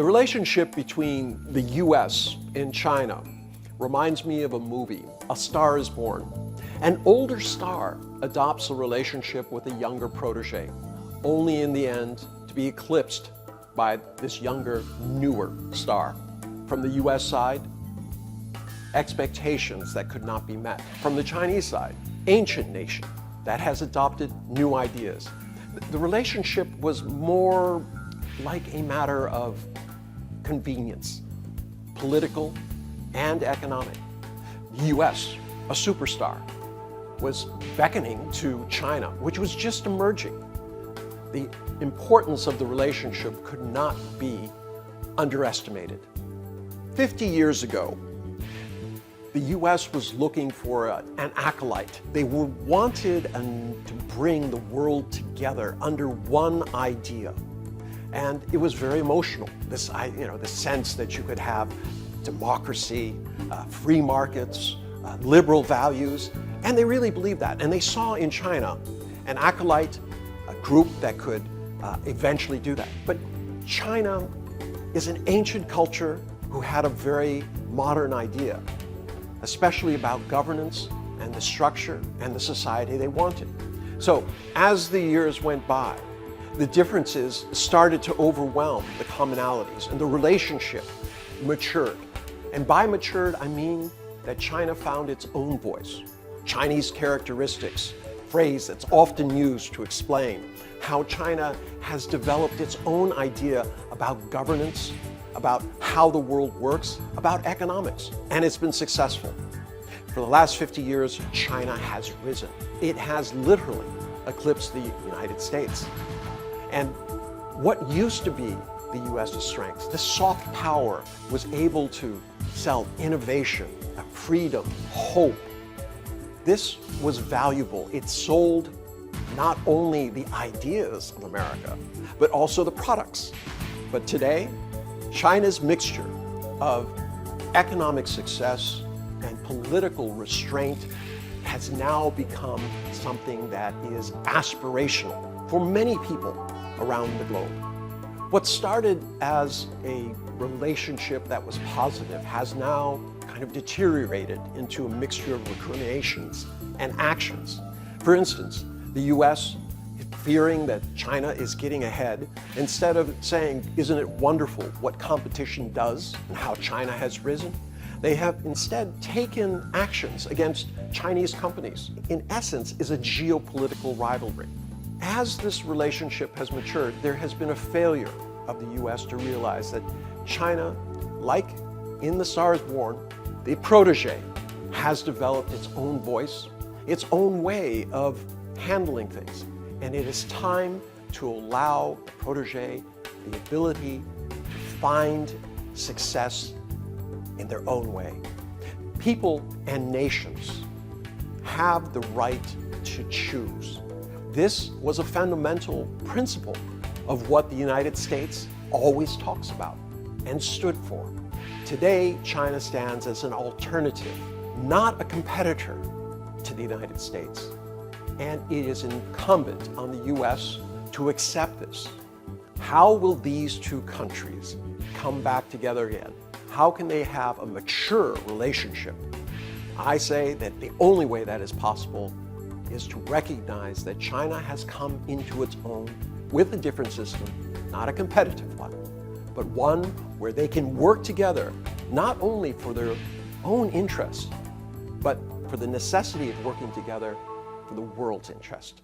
relationship between the U.S. and China reminds me of a movie, A Star is Born. An older star adopts a relationship with a younger protege, only in the end to be eclipsed by this younger, newer star. From the U.S. side, expectations that could not be met. From the Chinese side, ancient nation that has adopted new ideas. The relationship was more like a matter of convenience, political and economic. The U.S., a superstar, was beckoning to China, which was just emerging. The importance of the relationship could not be underestimated. 50 years ago, the U.S. was looking for an acolyte. They wanted to bring the world together under one idea. And it was very emotional, the sense that you could have democracy, free markets, liberal values, and they really believed that. And they saw in China an acolyte, a group that could eventually do that. But China is an ancient culture who had a very modern idea, especially about governance and the structure and the society they wanted. So as the years went by, the differences started to overwhelm the commonalities, and the relationship matured. And by matured, I mean that China found its own voice. Chinese characteristics, phrase that's often used to explain how China has developed its own idea about governance, about how the world works, about economics, and it's been successful. For the last 50 years, China has risen. It has literally eclipsed the United States. And what used to be the U.S.'s strength, the soft power, was able to sell innovation, freedom, hope. This was valuable. It sold not only the ideas of America, but also the products. But today, China's mixture of economic success and political restraint has now become something that is aspirational for many people around the globe. What started as a relationship that was positive has now kind of deteriorated into a mixture of recriminations and actions. For instance, the U.S., fearing that China is getting ahead, instead of saying, isn't it wonderful what competition does and how China has risen, they have instead taken actions against Chinese companies. In essence, is a geopolitical rivalry. As this relationship has matured, there has been a failure of the U.S. to realize that China, like in The Star is Born, the protege has developed its own voice, its own way of handling things. And it is time to allow the protege the ability to find success in their own way. People and nations have the right to choose. This was a fundamental principle of what the United States always talks about and stood for. Today, China stands as an alternative, not a competitor to the United States. And it is incumbent on the U.S. to accept this. How will these two countries come back together again? How can they have a mature relationship? I say that the only way that is possible is to recognize that China has come into its own with a different system, not a competitive one, but one where they can work together, not only for their own interests, but for the necessity of working together for the world's interest.